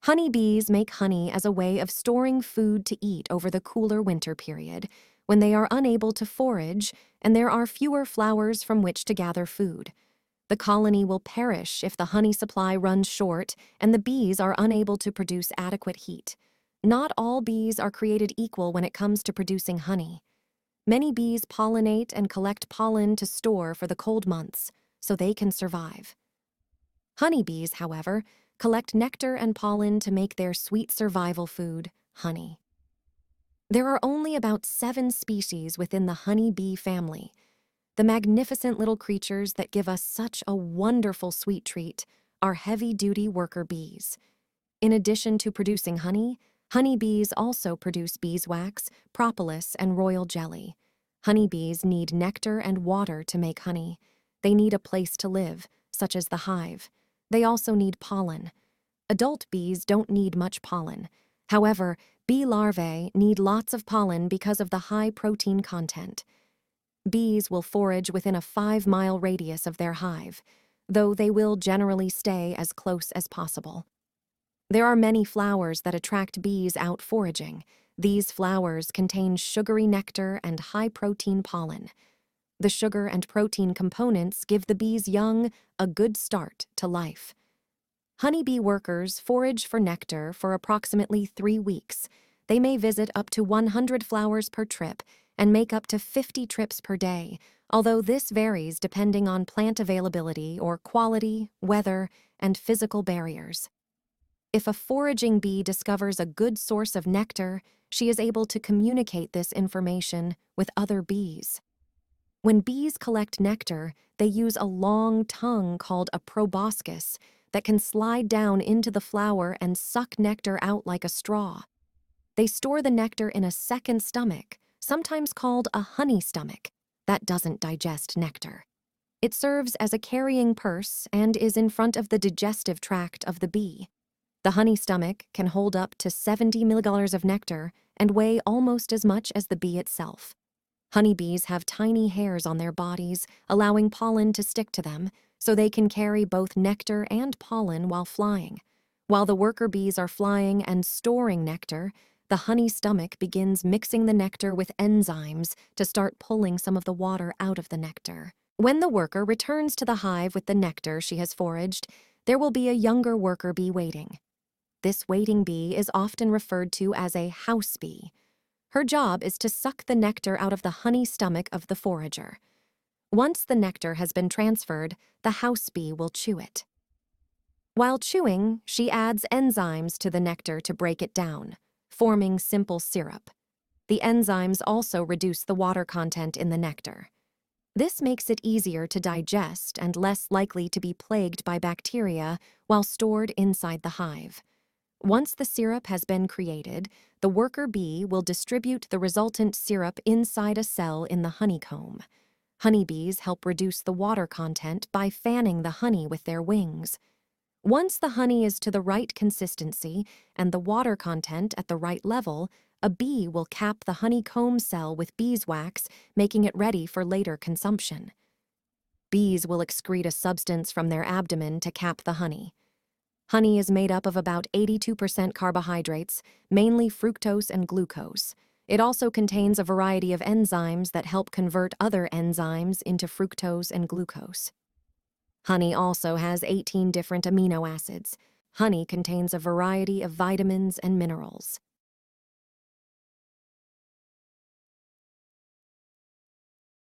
Honeybees make honey as a way of storing food to eat over the cooler winter period, when they are unable to forage and there are fewer flowers from which to gather food. The colony will perish if the honey supply runs short and the bees are unable to produce adequate heat. Not all bees are created equal when it comes to producing honey. Many bees pollinate and collect pollen to store for the cold months, so they can survive. Honeybees, however, collect nectar and pollen to make their sweet survival food, honey. There are only about 7 species within the honeybee family. The magnificent little creatures that give us such a wonderful sweet treat are heavy-duty worker bees. In addition to producing honey, honeybees also produce beeswax, propolis, and royal jelly. Honeybees need nectar and water to make honey. They need a place to live, such as the hive. They also need pollen. Adult bees don't need much pollen. However, bee larvae need lots of pollen because of the high protein content. Bees will forage within a 5-mile radius of their hive, though they will generally stay as close as possible. There are many flowers that attract bees out foraging. These flowers contain sugary nectar and high-protein pollen. The sugar and protein components give the bees young a good start to life. Honeybee workers forage for nectar for approximately 3 weeks. They may visit up to 100 flowers per trip and make up to 50 trips per day, although this varies depending on plant availability or quality, weather, and physical barriers. If a foraging bee discovers a good source of nectar, she is able to communicate this information with other bees. When bees collect nectar, they use a long tongue called a proboscis that can slide down into the flower and suck nectar out like a straw. They store the nectar in a second stomach, sometimes called a honey stomach, that doesn't digest nectar. It serves as a carrying purse and is in front of the digestive tract of the bee. The honey stomach can hold up to 70 milliliters of nectar and weigh almost as much as the bee itself. Honeybees have tiny hairs on their bodies, allowing pollen to stick to them, so they can carry both nectar and pollen while flying. While the worker bees are flying and storing nectar, the honey stomach begins mixing the nectar with enzymes to start pulling some of the water out of the nectar. When the worker returns to the hive with the nectar she has foraged, there will be a younger worker bee waiting. This waiting bee is often referred to as a house bee. Her job is to suck the nectar out of the honey stomach of the forager. Once the nectar has been transferred, the house bee will chew it. While chewing, she adds enzymes to the nectar to break it down, forming simple syrup. The enzymes also reduce the water content in the nectar. This makes it easier to digest and less likely to be plagued by bacteria while stored inside the hive. Once the syrup has been created, the worker bee will distribute the resultant syrup inside a cell in the honeycomb. Honeybees help reduce the water content by fanning the honey with their wings. Once the honey is to the right consistency and the water content at the right level, a bee will cap the honeycomb cell with beeswax, making it ready for later consumption. Bees will excrete a substance from their abdomen to cap the honey. Honey is made up of about 82% carbohydrates, mainly fructose and glucose. It also contains a variety of enzymes that help convert other enzymes into fructose and glucose. Honey also has 18 different amino acids. Honey contains a variety of vitamins and minerals.